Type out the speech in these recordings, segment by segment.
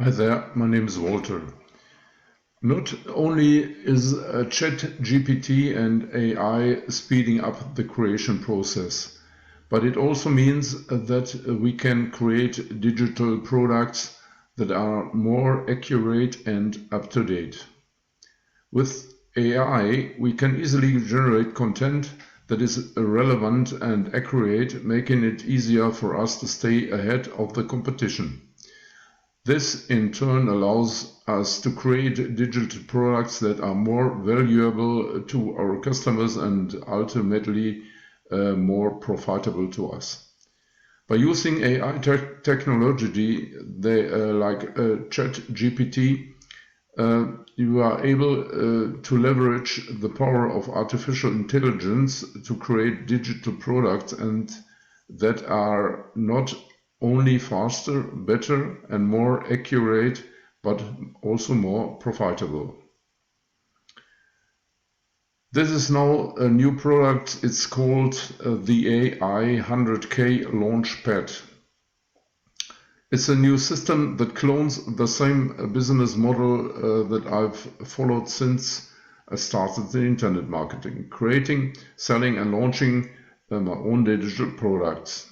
Hi there, my name is Walter. Not only is ChatGPT and AI speeding up the creation process, but it also means that we can create digital products that are more accurate and up to date. With AI, we can easily generate content that is relevant and accurate, making it easier for us to stay ahead of the competition. This in turn allows us to create digital products that are more valuable to our customers and ultimately more profitable to us. By using AI technology like ChatGPT, you are able to leverage the power of artificial intelligence to create digital products and that are not only faster, better and more accurate, but also more profitable. This is now a new product. It's called the AI 100K Launchpad. It's a new system that clones the same business model that I've followed since I started the internet marketing, creating, selling and launching my own digital products.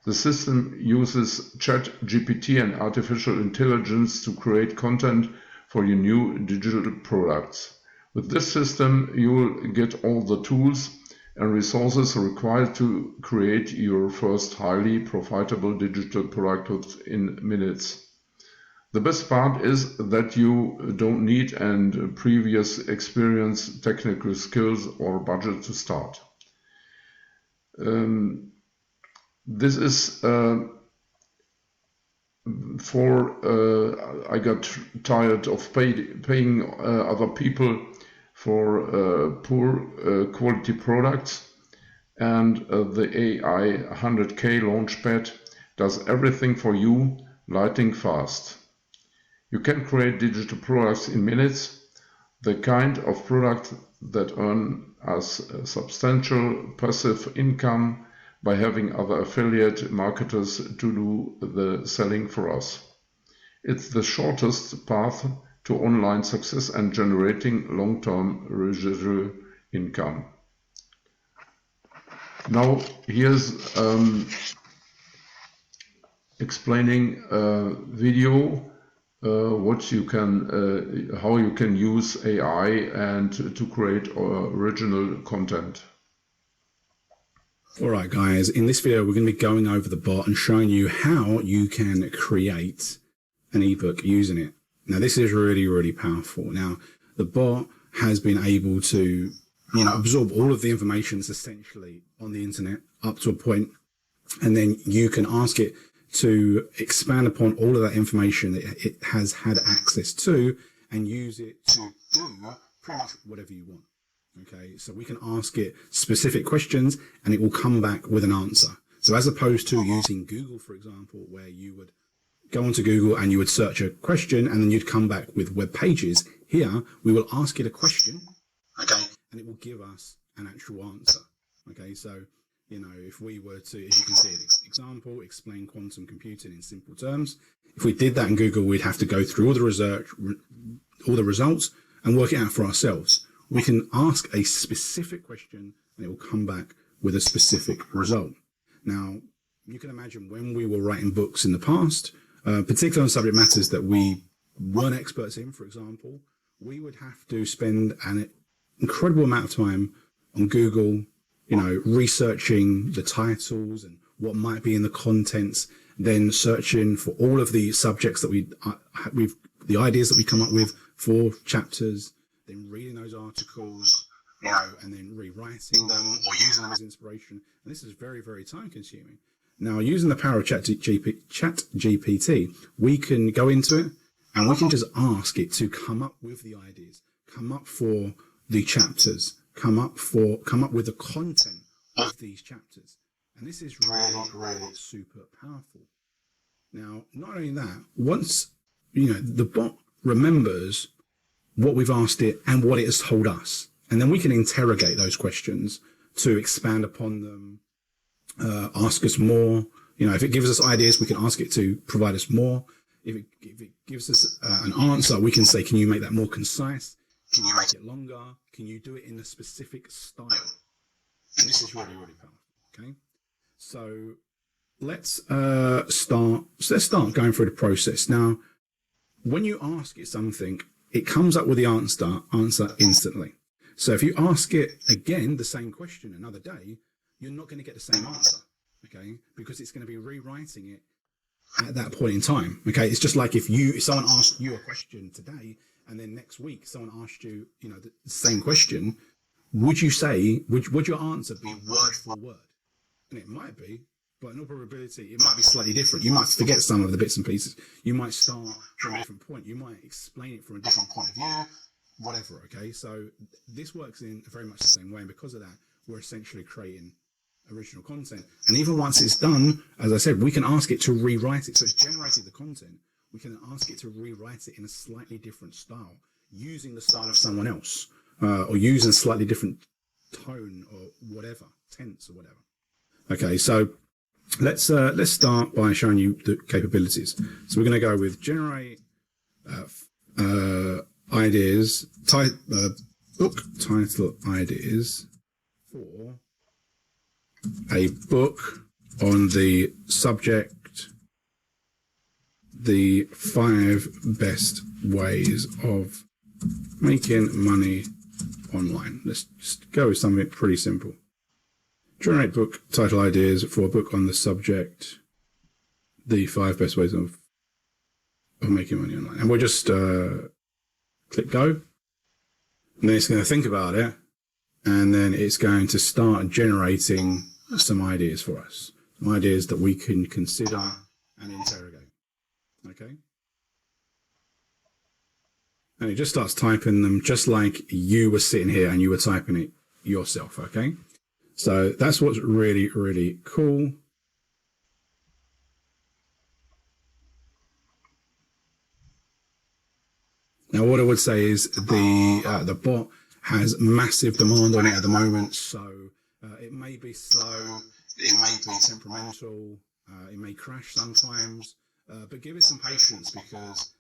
The system uses ChatGPT and artificial intelligence to create content for your new digital products. With this system, you will get all the tools and resources required to create your first highly profitable digital product within minutes. The best part is that you don't need previous experience, technical skills or budget to start. This is I got tired of paying other people for poor quality products, and the AI 100K Launchpad does everything for you, lightning fast. You can create digital products in minutes, the kind of product that earn us substantial passive income by having other affiliate marketers to do the selling for us. It's the shortest path to online success and generating long-term residual income. Now here's explaining a video what you can, how you can use AI and to create original content. Alright guys, in this video we're going to be going over the bot and showing you how you can create an ebook using it. Now this is really powerful. Now the bot has been able to absorb all of the information that's essentially on the internet up to a point, and then you can ask it to expand upon all of that information that it has had access to and use it to do pretty much whatever you want. Okay, so we can ask it specific questions and it will come back with an answer. So as opposed to using Google, for example, where you would go onto Google and you would search a question and then you'd come back with web pages, here we will ask it a question, okay, and it will give us an actual answer. Okay, so if we were to, as you can see, example, explain quantum computing in simple terms. If we did that in Google, we'd have to go through all the research, all the results, and work it out for ourselves. We can ask a specific question and it will come back with a specific result. Now, you can imagine when we were writing books in the past, particularly on subject matters that we weren't experts in, for example, we would have to spend an incredible amount of time on Google, researching the titles and what might be in the contents, then searching for all of the subjects that the ideas that we come up with for chapters, then reading those articles, and then rewriting them or using them as inspiration. And this is very time consuming. Now, using the power of ChatGPT, we can go into it and we can just ask it to come up with the ideas, come up for the chapters, come up with the content of these chapters. And this is really super powerful. Now, not only that, once, the bot remembers what we've asked it and what it has told us. And then we can interrogate those questions to expand upon them, ask us more. If it gives us ideas, we can ask it to provide us more. If it gives us an answer, we can say, can you make that more concise? Can you make it longer? Can you do it in a specific style? And this is really, really powerful. Okay. So let's start going through the process. Now, when you ask it something, it comes up with the answer instantly. So if you ask it again, the same question another day, you're not going to get the same answer. Okay. Because it's going to be rewriting it at that point in time. Okay. It's just like if someone asked you a question today and then next week someone asked you, the same question, would your answer be word for word? And it might be, but in all probability, it might be slightly different. You might forget some of the bits and pieces. You might start from a different point. You might explain it from a different point of view, whatever. Okay. So this works in very much the same way. And because of that, we're essentially creating original content. And even once it's done, as I said, we can ask it to rewrite it. So it's generated the content. We can ask it to rewrite it in a slightly different style, using the style of someone else, or using a slightly different tone or whatever, tense or whatever. Okay, so let's start by showing you the capabilities. So we're going to go with generate ideas, book title ideas for a book on the subject, the 5 best ways of making money online. Let's just go with something pretty simple. Generate book title ideas for a book on the subject, the 5 best ways of making money online. And we'll just click go. And then it's going to think about it. And then it's going to start generating some ideas for us. Some ideas that we can consider and interrogate. Okay? And it just starts typing them just like you were sitting here and you were typing it yourself. Okay? So that's what's really, really cool. Now, what I would say is the bot has massive demand on it at the moment, so it may be slow, it may be temperamental, it may crash sometimes, but give it some patience because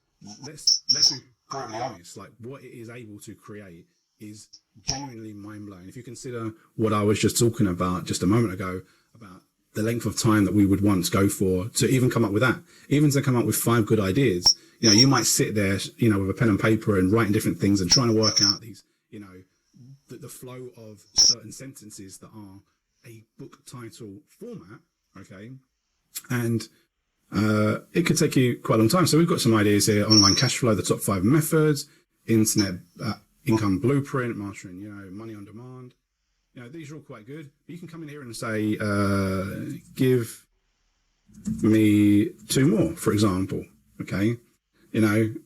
let's be brutally honest, like what it is able to create is genuinely mind-blowing. If you consider what I was just talking about just a moment ago, about the length of time that we would once go for to even come up with that, even to come up with 5 good ideas, you might sit there, with a pen and paper and writing different things and trying to work out these, the flow of certain sentences that are a book title format, okay? And it could take you quite a long time. So we've got some ideas here: online cash flow, the top 5 methods, internet income blueprint, mastering, money on demand. These are all quite good. But you can come in here and say, give me 2 more, for example, okay? And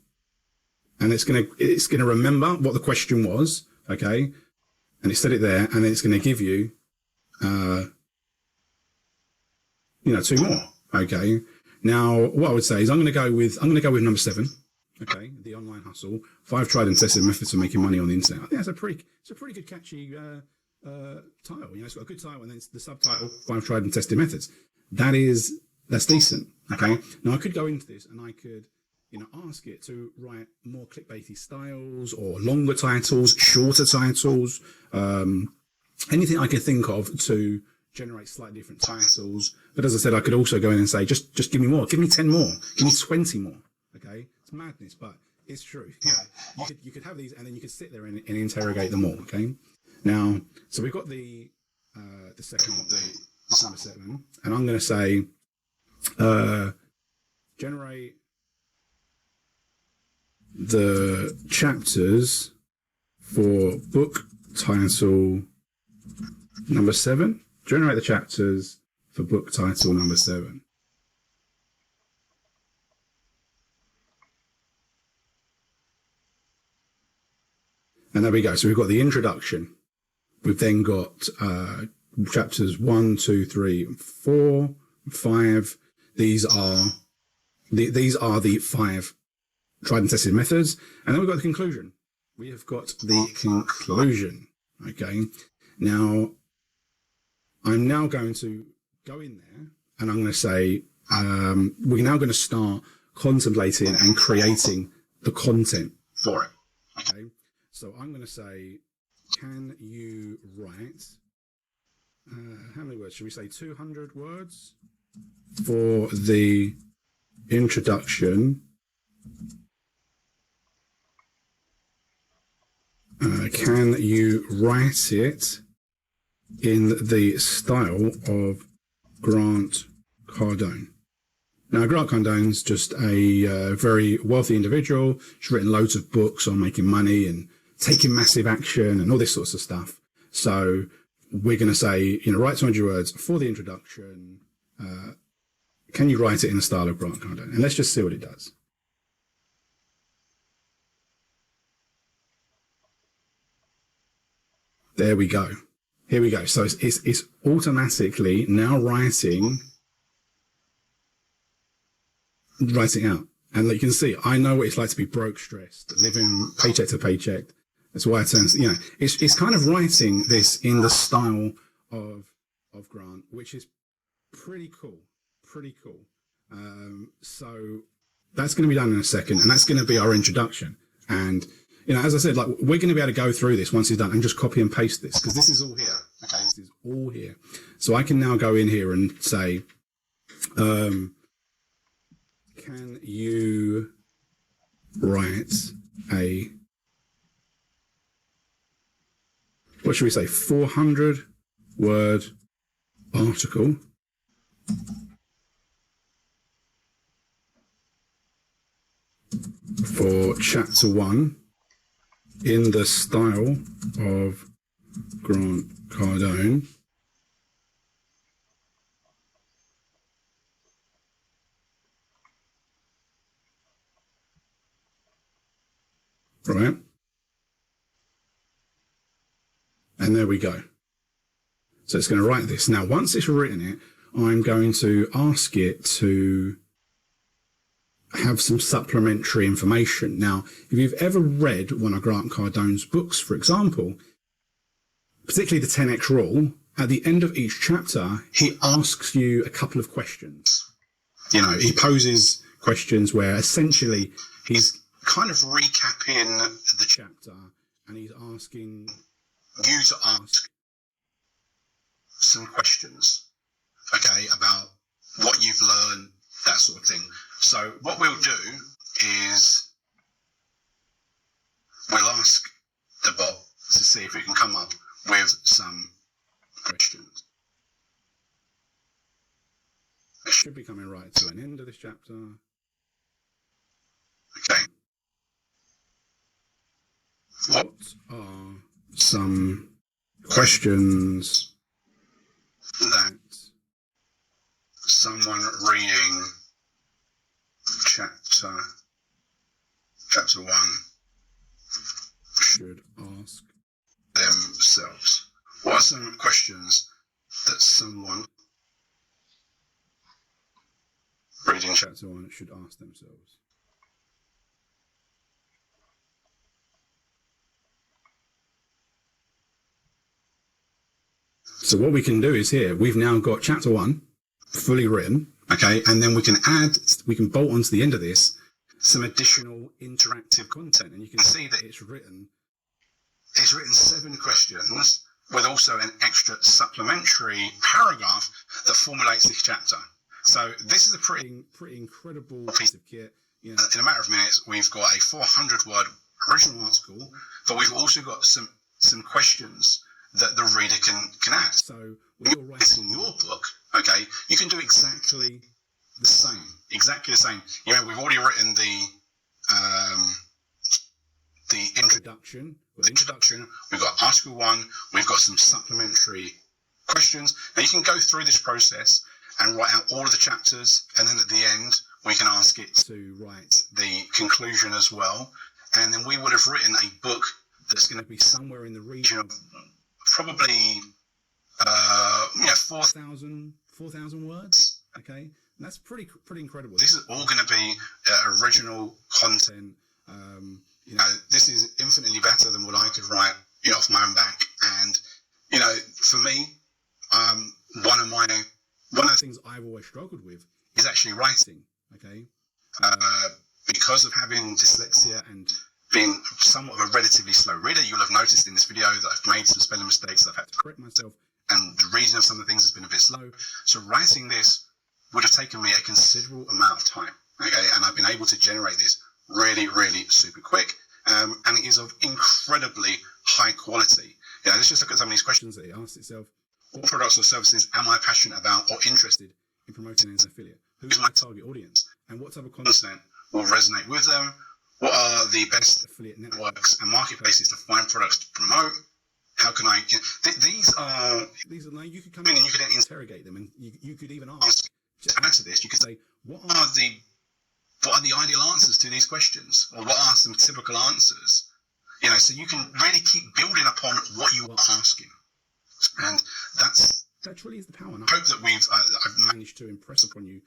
it's gonna remember what the question was, okay? And it said it there, and then it's going to give you, 2 more. Okay. Now, what I would say is I'm going to go with number 7. Okay. The online hustle, 5 tried and tested methods of making money on the internet. I think it's a pretty good catchy title. It's got a good title, and then it's the subtitle, 5 tried and tested methods. That's decent. Okay. Now I could go into this and I could, ask it to write more clickbaity styles or longer titles, shorter titles, anything I could think of to generate slightly different titles. But as I said, I could also go in and say, just give me more, give me 10 more, give me 20 more. Okay. It's madness, but it's true. You could have these and then you could sit there and interrogate them all. Okay. Now, so we've got the second, the number 7, and I'm going to say, generate the chapters for book title number 7. Generate the chapters for book title number 7. And there we go. So we've got the introduction. We've then got chapters 1, 2, 3, 4, 5. These are the 5 tried and tested methods. And then we've got the conclusion. We have got the conclusion. Okay. Now, I'm now going to go in there and I'm going to say, we're now going to start contemplating and creating the content for it. Okay, so I'm going to say, can you write, how many words? Should we say 200 words for the introduction? Can you write it in the style of Grant Cardone? Now, Grant Cardone's just a very wealthy individual. He's written loads of books on making money and taking massive action and all this sorts of stuff. So we're going to say, write 200 words for the introduction. Can you write it in the style of Grant Cardone? And let's just see what it does. There we go. Here we go. So it's automatically now writing out. And like you can see, I know what it's like to be broke, stressed, living paycheck to paycheck. That's why it turns, it's kind of writing this in the style of Grant, which is pretty cool. So that's going to be done in a second, and that's going to be our introduction. And, as I said, like, we're going to be able to go through this once it's done and just copy and paste this, because this is all here. Okay, this is all here. So I can now go in here and say, can you write a, what should we say, 400 word article for chapter 1 in the style of Grant Cardone. Right. And there we go. So it's going to write this. Now, once it's written it, I'm going to ask it to have some supplementary information. Now, if you've ever read one of Grant Cardone's books, for example, particularly the 10X rule, at the end of each chapter, he asks you a couple of questions. He poses questions where essentially he's kind of recapping the chapter, and he's asking you to ask some questions, okay, about what you've learned, that sort of thing. So what we'll do is we'll ask the bot to see if we can come up with some questions. It should be coming right to an end of this chapter. Okay. What are some questions that someone reading chapter 1 should ask themselves? What are some questions that someone reading chapter 1 should ask themselves? So what we can do is here, we've now got chapter 1 fully written, okay, and then we can bolt onto the end of this some additional interactive content, and you can see that it's written 7 questions with also an extra supplementary paragraph that formulates this chapter. So this is a pretty incredible piece of kit. In a matter of minutes, we've got a 400-word original article, but we've also got some questions that the reader can add. So when you're writing your book, okay, you can do exactly the same. We've already written the introduction. With introduction, we've got article 1, we've got some supplementary questions. Now you can go through this process and write out all of the chapters, and then at the end, we can ask it to write the conclusion as well. And then we would have written a book that's going to be somewhere in the region of probably 4,000 words. Okay, and that's pretty incredible. This is all going to be original content. This is infinitely better than what I could write off my own back. And for me, one of the things I've always struggled with is actually writing. Okay, Because of having dyslexia and being somewhat of a relatively slow reader, you'll have noticed in this video that I've made some spelling mistakes that I've had to correct myself, and the reading of some of the things has been a bit slow. So writing this would have taken me a considerable amount of time, okay? And I've been able to generate this really, really super quick, and it is of incredibly high quality. Yeah, let's just look at some of these questions that it asked itself. What products or services am I passionate about or interested in promoting as an affiliate? Who is my target audience? And what type of content will resonate with them? What are the best affiliate networks and marketplaces to find products to promote? How can I, these are, you could come in and you could then interrogate them, and you could even ask, to add to this, you could say, what are the ideal answers to these questions? Or what are some typical answers? You know, so you can really keep building upon what you are asking. And that truly is the power. And I hope that I've managed to impress upon you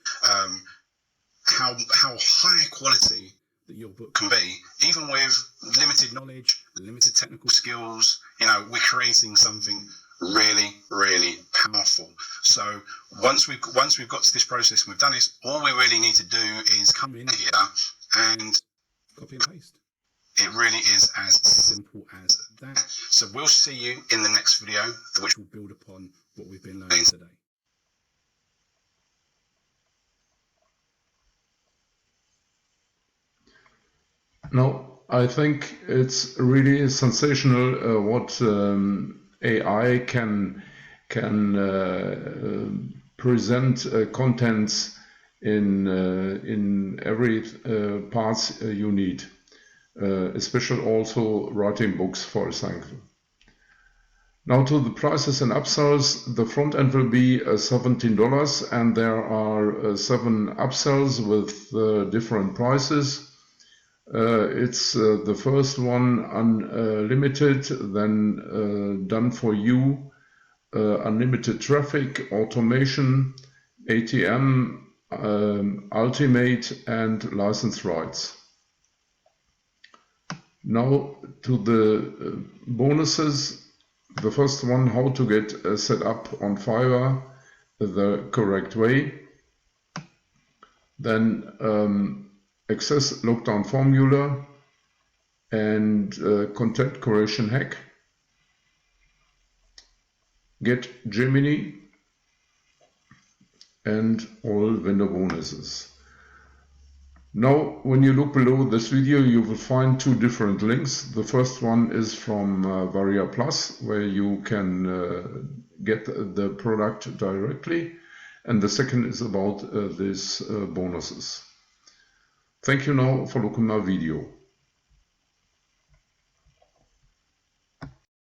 how high quality that your book can be, even with limited knowledge, limited technical skills. You know, we're creating something really, really powerful. So once we've got to this process and we've done this, all we really need to do is come in here and copy and paste. It really is as simple as that. So we'll see you in the next video, which will build upon what we've been learning today. Now, I think it's really sensational what AI can present contents in every parts you need, especially also writing books, for example. Now to the prices and upsells. The front end will be $17, and there are 7 upsells with different prices. It's the first one unlimited, then done for you, unlimited traffic, automation, ATM, ultimate, and license rights. Now to the bonuses. The first one, how to get set up on Fiverr the correct way. Then access lockdown formula and content creation hack. Get Gemini and all vendor bonuses. Now, when you look below this video, you will find 2 different links. The first one is from Varia Plus, where you can get the product directly, and the second is about these bonuses. Thank you now for looking at my video.